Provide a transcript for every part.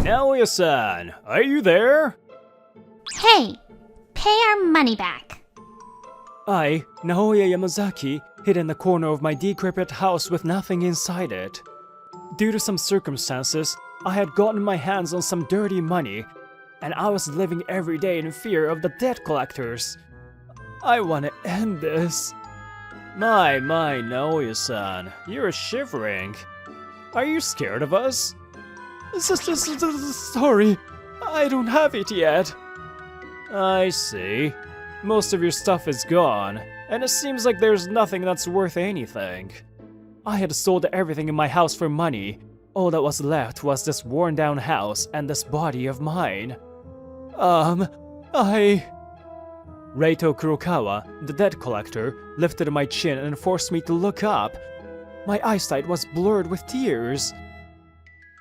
Naoya-san, are you there? Hey, pay our money back. I, Naoya Yamazaki, hid in the corner of my decrepit house with nothing inside it. Due to some circumstances, I had gotten my hands on some dirty money, and I was living every day in fear of the debt collectors. I want to end this. My, Naoya-san, you're shivering. Are you scared of us? Sorry, I don't have it yet. I see. Most of your stuff is gone, and it seems like there's nothing that's worth anything. I had sold everything in my house for money. All that was left was this worn down house and this body of mine. Reito Kurokawa, the debt collector, lifted my chin and forced me to look up. My eyesight was blurred with tears.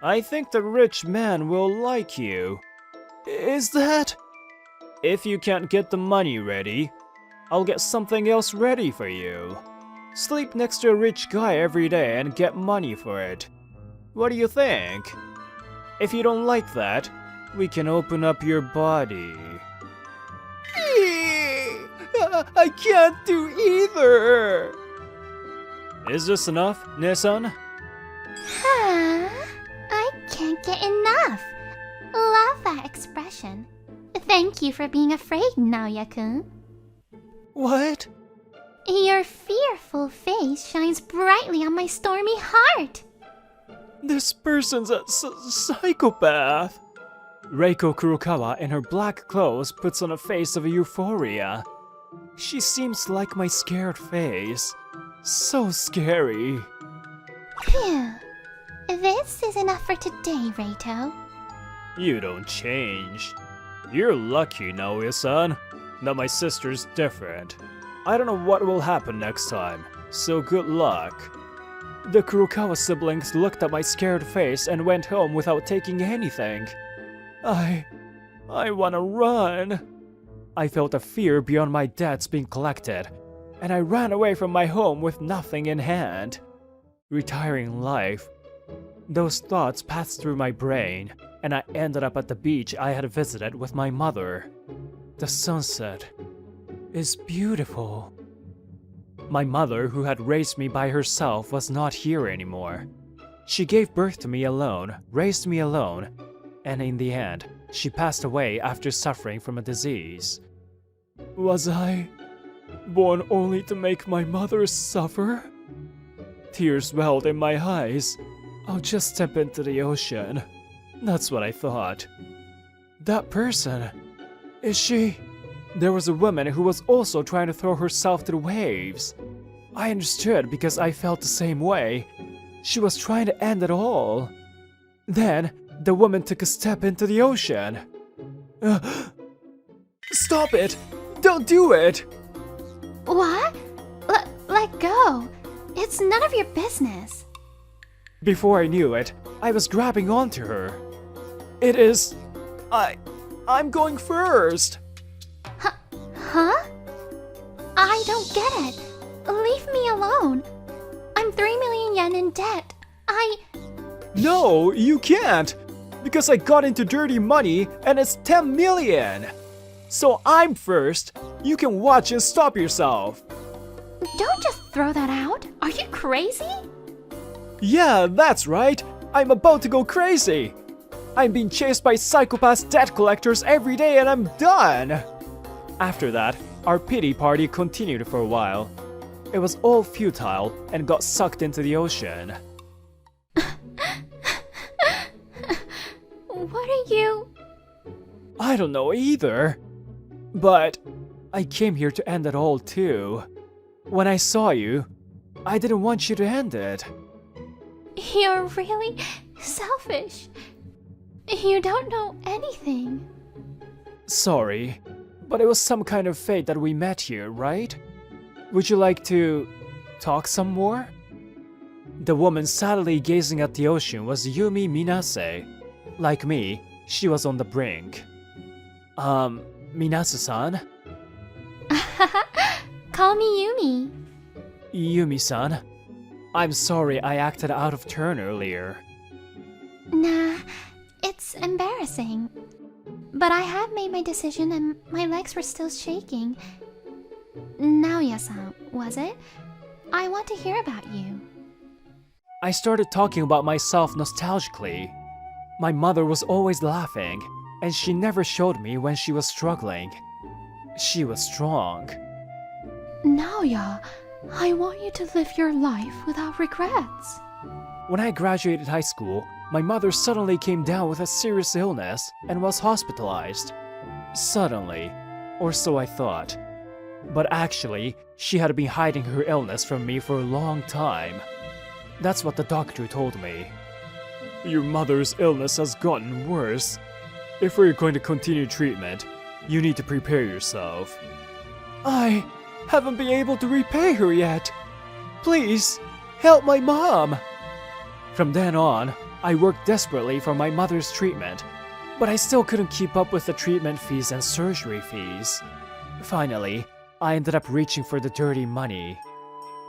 I think the rich man will like you. Is that? If you can't get the money ready, I'll get something else ready for you. Sleep next to a rich guy every day and get money for it. What do you think? If you don't like that, we can open up your body. I can't do either! Is this enough, Ne-san? Huh? I can't get enough. Love that expression. Thank you for being afraid, Naoya-kun. What? Your fearful face shines brightly on my stormy heart. This person's a psychopath. Reiko Kurokawa in her black clothes puts on a face of euphoria. She seems like my scared face. So scary. Phew. This is enough for today, Reito. You don't change. You're lucky, Naoya-san, that my sister's different. I don't know what will happen next time, so good luck. The Kurokawa siblings looked at my scared face and went home without taking anything. I wanna run. I felt a fear beyond my debts being collected, and I ran away from my home with nothing in hand. Retiring life. Those thoughts passed through my brain, and I ended up at the beach I had visited with my mother. The sunset is beautiful. My mother, who had raised me by herself, was not here anymore. She gave birth to me alone, raised me alone, and in the end, she passed away after suffering from a disease. Was I born only to make my mother suffer? Tears welled in my eyes. I'll just step into the ocean. That's what I thought. That person, is she? There was a woman who was also trying to throw herself to the waves. I understood because I felt the same way. She was trying to end it all. Then, the woman took a step into the ocean. Stop it! Don't do it! What? Let go. It's none of your business. Before I knew it, I was grabbing onto her. It is... I'm going first! Huh? I don't get it. Leave me alone. I'm 3 million yen in debt. No, you can't! Because I got into dirty money and it's 10 million! So I'm first. You can watch and stop yourself. Don't just throw that out. Are you crazy? Yeah, that's right. I'm about to go crazy. I'm being chased by psychopath debt collectors every day and I'm done. After that, our pity party continued for a while. It was all futile and got sucked into the ocean. What are you... I don't know either. But I came here to end it all too. When I saw you, I didn't want you to end it. You're really selfish. You don't know anything. Sorry, but it was some kind of fate that we met here, right? Would you like to talk some more? The woman sadly gazing at the ocean was Yumi Minase. Like me, she was on the brink. Minase-san? Call me Yumi. Yumi-san, I'm sorry I acted out of turn earlier. Nah, it's It's embarrassing. But I have made my decision and my legs were still shaking. Naoya-san, was it? I want to hear about you. I started talking about myself nostalgically. My mother was always laughing, and she never showed me when she was struggling. She was strong. Naoya, I want you to live your life without regrets. When I graduated high school, my mother suddenly came down with a serious illness and was hospitalized. Suddenly, or so I thought. But actually, she had been hiding her illness from me for a long time. That's what the doctor told me. Your mother's illness has gotten worse. If we're going to continue treatment, you need to prepare yourself. I haven't been able to repay her yet. Please, help my mom. From then on, I worked desperately for my mother's treatment, but I still couldn't keep up with the treatment fees and surgery fees. Finally, I ended up reaching for the dirty money.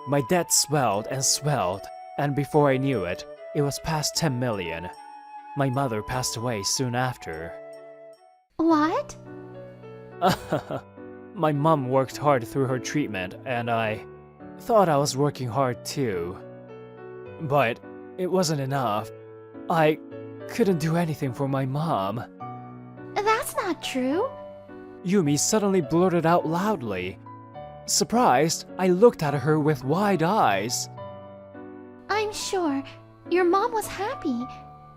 My debt swelled and swelled, and before I knew it, it was past 10 million. My mother passed away soon after. What? My mom worked hard through her treatment, and I thought I was working hard too. But it wasn't enough. I couldn't do anything for my mom. That's not true. Yumi suddenly blurted out loudly. Surprised, I looked at her with wide eyes. I'm sure your mom was happy.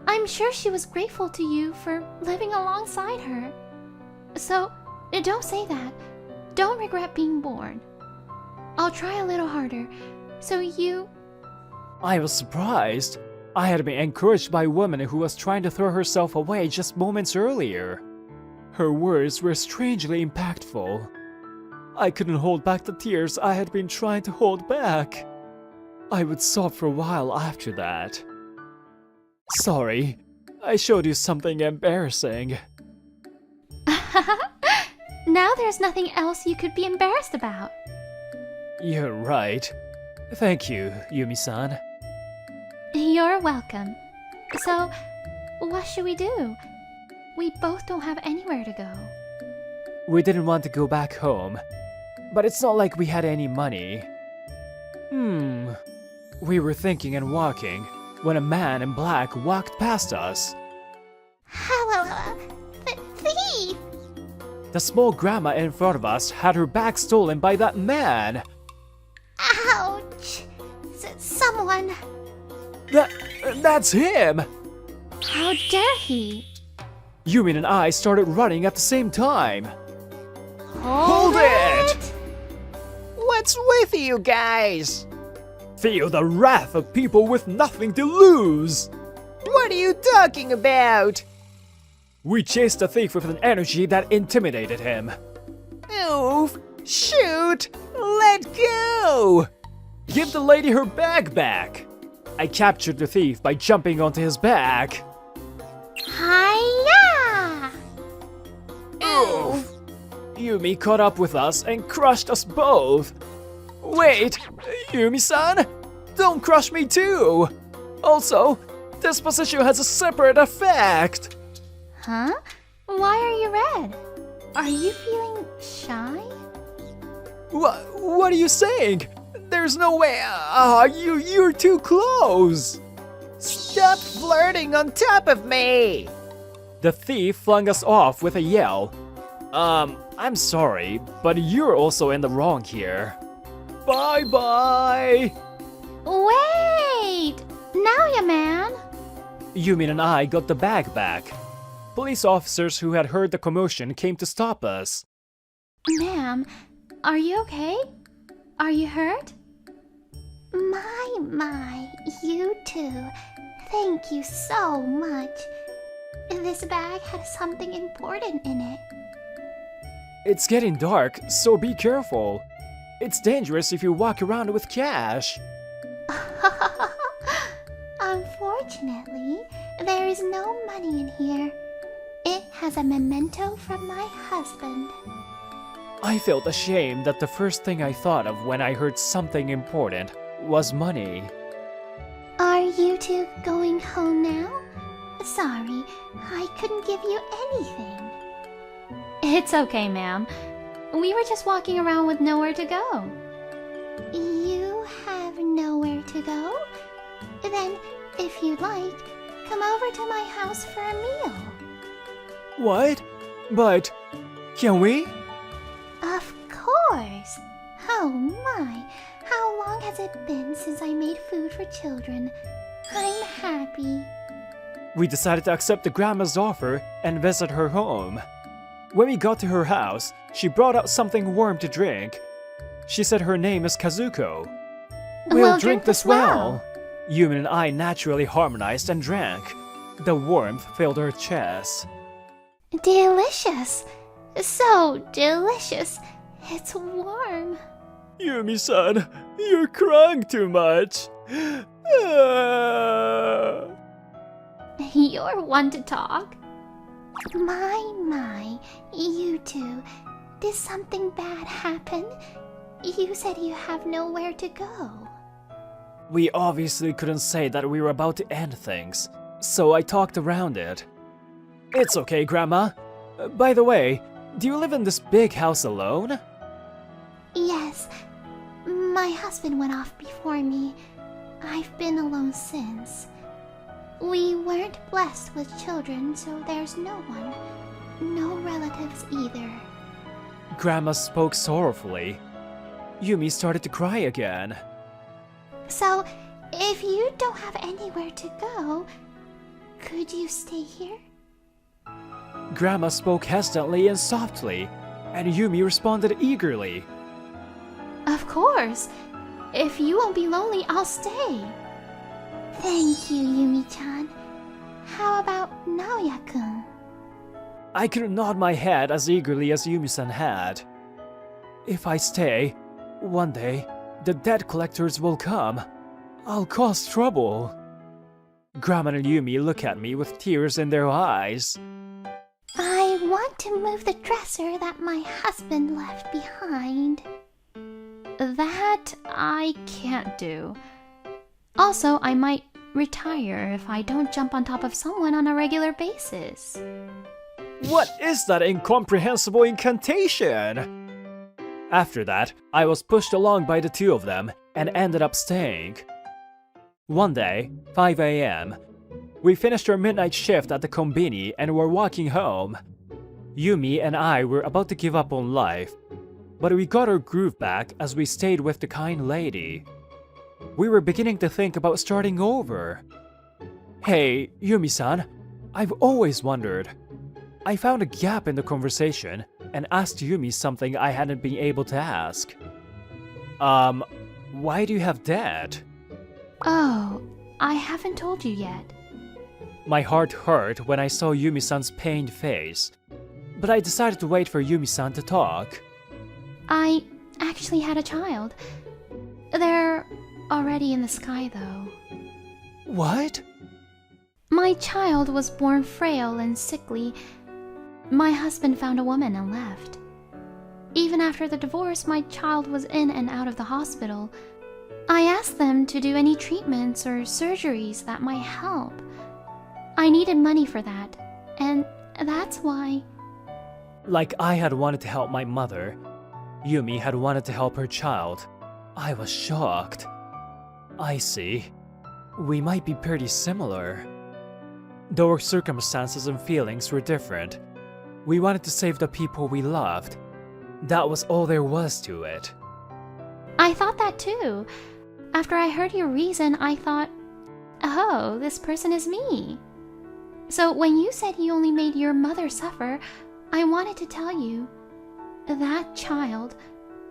I'm sure she was grateful to you for living alongside her. So, don't say that. Don't regret being born. I'll try a little harder, so you... I was surprised. I had been encouraged by a woman who was trying to throw herself away just moments earlier. Her words were strangely impactful. I couldn't hold back the tears I had been trying to hold back. I would sob for a while after that. Sorry, I showed you something embarrassing. Now there's nothing else you could be embarrassed about. You're right. Thank you, Yumi-san. You're welcome. So, what should we do? We both don't have anywhere to go. We didn't want to go back home, but it's not like we had any money. We were thinking and walking when a man in black walked past us. Hello, thief! The small grandma in front of us had her bag stolen by that man. Ouch! Someone... That's him! How dare he? Yumin and I started running at the same time. Hold it! What's with you guys? Feel the wrath of people with nothing to lose. What are you talking about? We chased the thief with an energy that intimidated him. Oof! Shoot! Let go! Give the lady her bag back. I captured the thief by jumping onto his back. Hiya! Oof! Yumi caught up with us and crushed us both. Wait, Yumi-san? Don't crush me too! Also, this position has a separate effect! Huh? Why are you red? Are you feeling shy? What are you saying? There's no way. You're too close. Stop flirting on top of me! The thief flung us off with a yell. I'm sorry, but you're also in the wrong here. Bye-bye! Wait! Now, ya man! Yumin and I got the bag back. Police officers who had heard the commotion came to stop us. Ma'am, are you okay? Are you hurt? My, you too. Thank you so much. This bag had something important in it. It's getting dark, so be careful. It's dangerous if you walk around with cash. Unfortunately, there is no money in here. It has a memento from my husband. I felt ashamed that the first thing I thought of when I heard something important was money. Are you two going home now? sorry. I couldn't give you anything. It's okay, ma'am. We were just walking around with nowhere to go. You have nowhere to go? Then, if you'd like, come over to my house for a meal. What? But can we? Of course! Oh my, how long has it been since I made food for children? I'm happy. We decided to accept the grandma's offer and visit her home. When we got to her house, she brought out something warm to drink. She said her name is Kazuko. We'll drink this well. Yumi and I naturally harmonized and drank. The warmth filled her chest. Delicious! So delicious! It's warm. Yumi-san, you're crying too much. You're one to talk. My, you two. Did something bad happen? You said you have nowhere to go. We obviously couldn't say that we were about to end things, so I talked around it. It's okay, Grandma. By the way, do you live in this big house alone? Yes. My husband went off before me. I've been alone since. We weren't blessed with children, so there's no one. No relatives either. Grandma spoke sorrowfully. Yumi started to cry again. So, if you don't have anywhere to go, could you stay here? Grandma spoke hesitantly and softly, and Yumi responded eagerly. Of course. If you won't be lonely, I'll stay. Thank you, Yumi-chan. How about Naoya-kun? I could nod my head as eagerly as Yumi-san had. If I stay, one day, the debt collectors will come. I'll cause trouble. Grandma and Yumi look at me with tears in their eyes. I want to move the dresser that my husband left behind. That I can't do. Also, I might retire if I don't jump on top of someone on a regular basis. What is that incomprehensible incantation? After that, I was pushed along by the two of them and ended up staying. One day, 5 a.m., we finished our midnight shift at the konbini and were walking home. Yumi and I were about to give up on life, but we got our groove back as we stayed with the kind lady. We were beginning to think about starting over. Hey, Yumi-san, I've always wondered. I found a gap in the conversation and asked Yumi something I hadn't been able to ask. Why do you have debt? Oh, I haven't told you yet. My heart hurt when I saw Yumi-san's pained face, but I decided to wait for Yumi-san to talk. I actually had a child. They're already in the sky, though. What? My child was born frail and sickly. My husband found a woman and left. Even after the divorce, my child was in and out of the hospital. I asked them to do any treatments or surgeries that might help. I needed money for that, and that's why... Like I had wanted to help my mother, Yumi had wanted to help her child. I was shocked. I see. We might be pretty similar. Though our circumstances and feelings were different, we wanted to save the people we loved. That was all there was to it. I thought that too. After I heard your reason, I thought, oh, this person is me. So when you said you only made your mother suffer, I wanted to tell you, that child,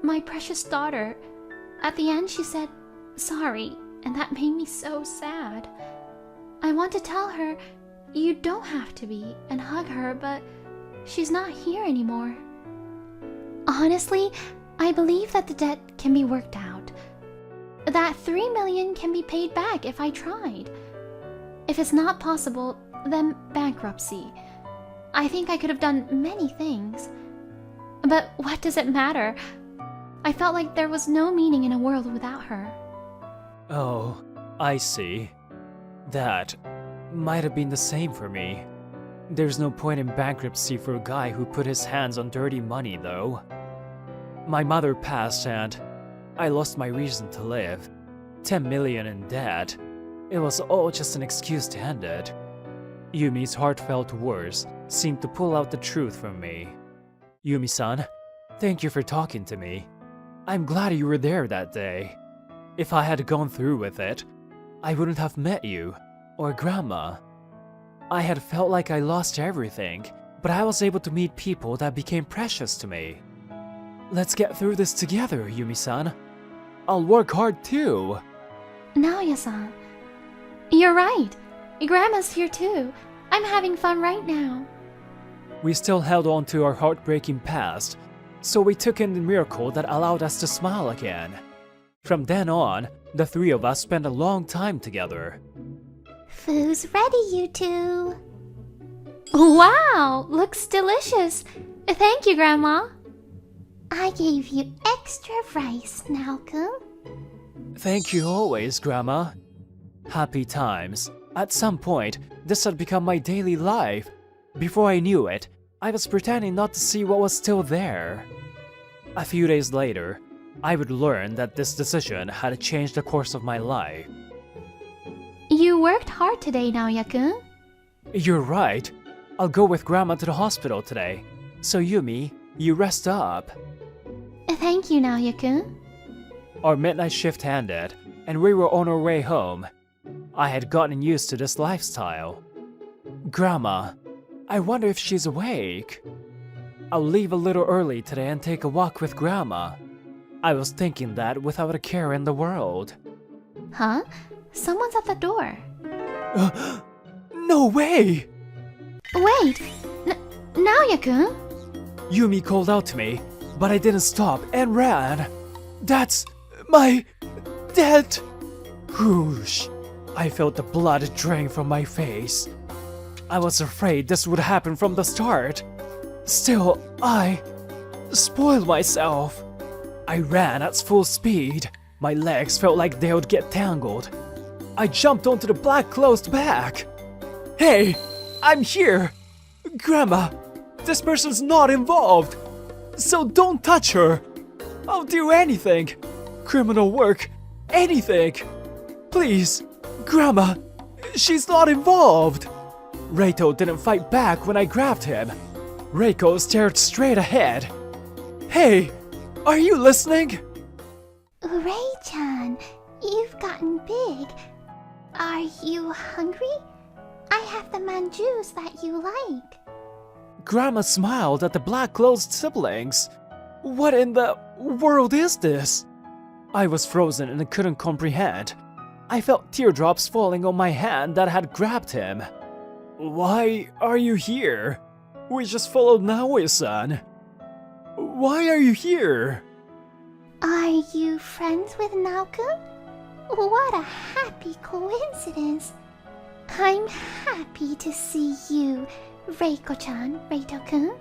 my precious daughter, at the end she said, sorry, and that made me so sad. I want to tell her, you don't have to be, and hug her, but she's not here anymore. Honestly, I believe that the debt can be worked out. That 3 million can be paid back if I tried. If it's not possible, then bankruptcy. I think I could have done many things. But what does it matter? I felt like there was no meaning in a world without her. Oh, I see. That might have been the same for me. There's no point in bankruptcy for a guy who put his hands on dirty money, though. My mother passed and I lost my reason to live. 10 million in debt. It was all just an excuse to end it. Yumi's heartfelt words seemed to pull out the truth from me. Yumi-san, thank you for talking to me. I'm glad you were there that day. If I had gone through with it, I wouldn't have met you, or Grandma. I had felt like I lost everything, but I was able to meet people that became precious to me. Let's get through this together, Yumi-san. I'll work hard too. Naoya-san, you're right. Grandma's here too. I'm having fun right now. We still held on to our heartbreaking past, so we took in the miracle that allowed us to smile again. From then on, the three of us spent a long time together. Food's ready, you two. Wow, looks delicious. Thank you, Grandma. I gave you extra rice, Naoko. Thank you always, Grandma. Happy times. At some point, this had become my daily life. Before I knew it, I was pretending not to see what was still there. A few days later, I would learn that this decision had changed the course of my life. You worked hard today, Naoya-kun. You're right. I'll go with Grandma to the hospital today. So Yumi, you rest up. Thank you, Naoya-kun. Our midnight shift ended, and we were on our way home. I had gotten used to this lifestyle. Grandma, I wonder if she's awake. I'll leave a little early today and take a walk with Grandma. I was thinking that without a care in the world. Huh? Someone's at the door. No way! Wait! Naoya-kun? Yumi called out to me, but I didn't stop and ran. That's my dad! Whoosh! I felt the blood drain from my face. I was afraid this would happen from the start. Still, I spoiled myself. I ran at full speed. My legs felt like they would get tangled. I jumped onto the black closed back. Hey, I'm here! Grandma, this person's not involved, so don't touch her. I'll do anything. Criminal work, anything. Please, Grandma, she's not involved. Reito didn't fight back when I grabbed him. Reiko stared straight ahead. Hey, are you listening? Ray-chan, you've gotten big. Are you hungry? I have the manjus that you like. Grandma smiled at the black-clothed siblings. What in the world is this? I was frozen and couldn't comprehend. I felt teardrops falling on my hand that had grabbed him. Why are you here? We just followed Naoya-san. Why are you here? Are you friends with Naoko? What a happy coincidence. I'm happy to see you, Reiko-chan, Reito-kun.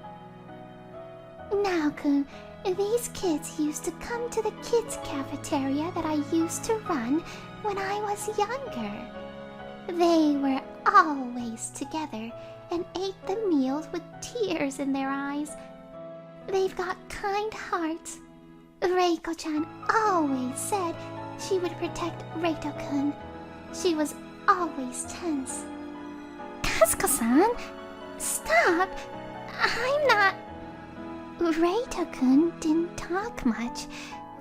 Naoko, these kids used to come to the kids' cafeteria that I used to run when I was younger. They were always together and ate the meals with tears in their eyes. They've got kind hearts. Reiko-chan always said she would protect Reito-kun. She was always tense. Kasuko-san, stop! I'm not... Reito-kun didn't talk much,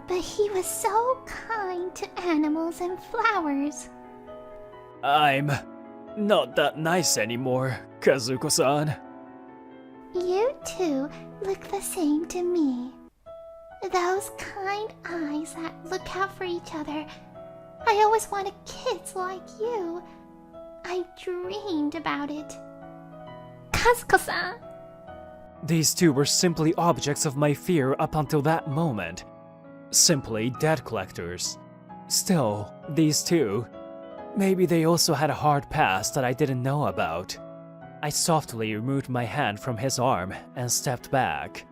but he was so kind to animals and flowers. I'm not that nice anymore, Kazuko-san. You two look the same to me. Those kind eyes that look out for each other. I always wanted kids like you. I dreamed about it. Kasuko-san! These two were simply objects of my fear up until that moment. Simply debt collectors. Still, these two... maybe they also had a hard past that I didn't know about. I softly removed my hand from his arm and stepped back.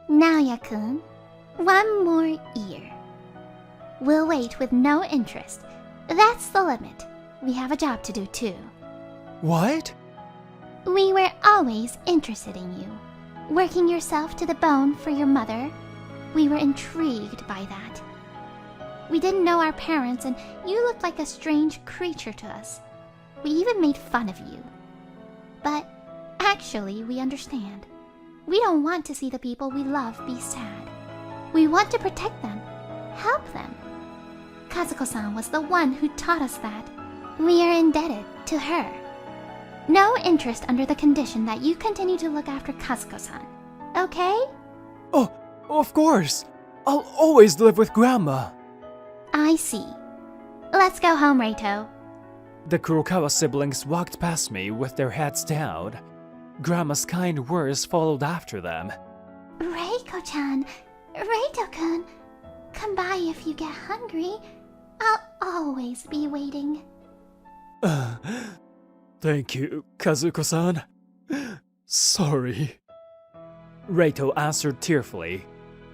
Naoya-kun, one more year. We'll wait with no interest. That's the limit. We have a job to do too. What? We were always interested in you. Working yourself to the bone for your mother, we were intrigued by that. We didn't know our parents, and you looked like a strange creature to us. We even made fun of you. But actually, we understand. We don't want to see the people we love be sad. We want to protect them, help them. Kazuko-san was the one who taught us that. We are indebted to her. No interest under the condition that you continue to look after Kazuko-san. Okay? Oh, of course. I'll always live with Grandma. I see. Let's go home, Reito. The Kurokawa siblings walked past me with their heads down. Grandma's kind words followed after them. Reiko-chan, Reito-kun, come by if you get hungry. I'll always be waiting. Thank you, Kazuko-san. Sorry. Reito answered tearfully.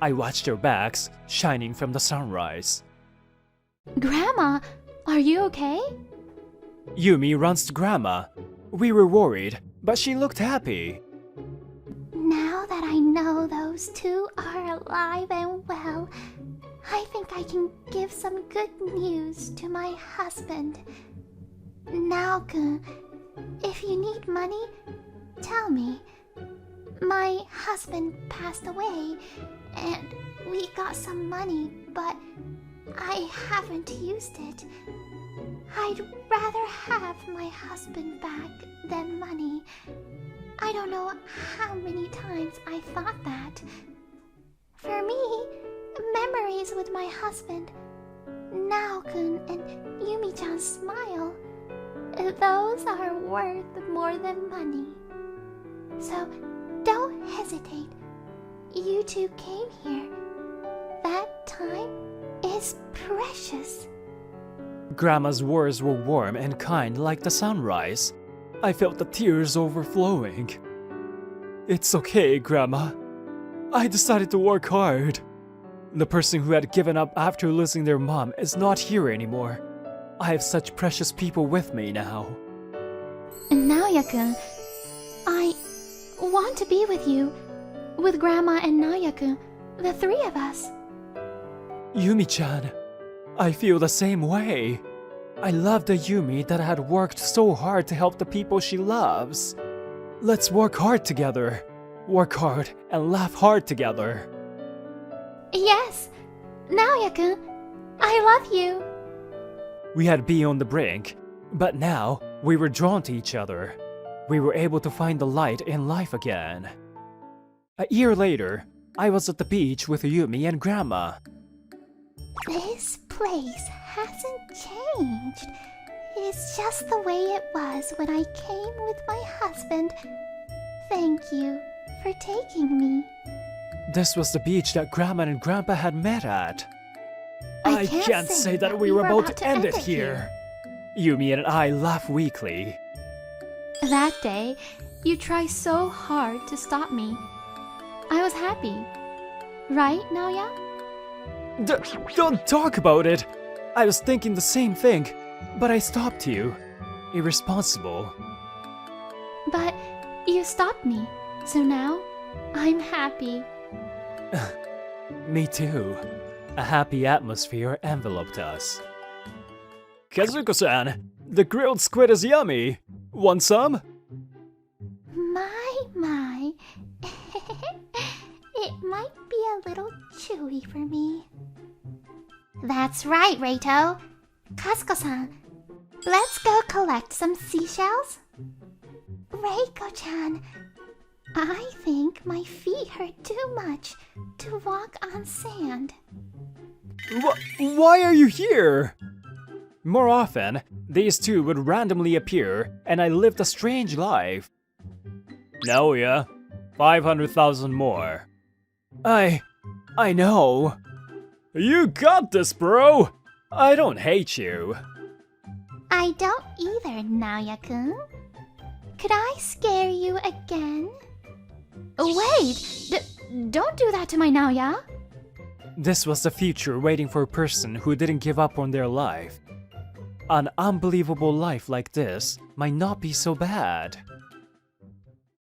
I watched their backs shining from the sunrise. Grandma, are you okay? Yumi runs to Grandma. We were worried, but she looked happy. Now that I know those two are alive and well, I think I can give some good news to my husband. Naokun, if you need money, tell me. My husband passed away, and we got some money, but I haven't used it. I'd rather have my husband back than money. I don't know how many times I thought that. For me, memories with my husband, Naokun and Yumi-chan's smile, those are worth more than money. So don't hesitate. You two came here. That time is precious. Grandma's words were warm and kind like the sunrise. I felt the tears overflowing. It's okay, Grandma. I decided to work hard. The person who had given up after losing their mom is not here anymore. I have such precious people with me now. Naoya-kun, I want to be with you, with Grandma and Naoya-kun, the three of us. Yumi-chan, I feel the same way. I love the Yumi that had worked so hard to help the people she loves. Let's work hard together. Work hard and laugh hard together. Yes, Naoya-kun, I love you. We had been on the brink, but now we were drawn to each other. We were able to find the light in life again. A year later, I was at the beach with Yumi and Grandma. This place hasn't changed. It's just the way it was when I came with my husband. Thank you for taking me. This was the beach that Grandma and Grandpa had met at. I can't say that we were about to end it here. Yumi and I laugh weakly. That day, you tried so hard to stop me. I was happy. Right, Naoya? Don't talk about it! I was thinking the same thing, but I stopped you. Irresponsible. But you stopped me, so now I'm happy. Me too. A happy atmosphere enveloped us. Kazuko-san, the grilled squid is yummy. Want some? My. It might be a little chewy for me. That's right, Reito. Kazuko-san, let's go collect some seashells. Reiko-chan, I think my feet hurt too much to walk on sand. Why are you here? More often, these two would randomly appear, and I lived a strange life. Naoya, 500,000 more. I know. You got this, bro! I don't hate you. I don't either, Naoya-kun. Could I scare you again? Wait! Don't do that to my Naoya! This was the future waiting for a person who didn't give up on their life. An unbelievable life like this might not be so bad.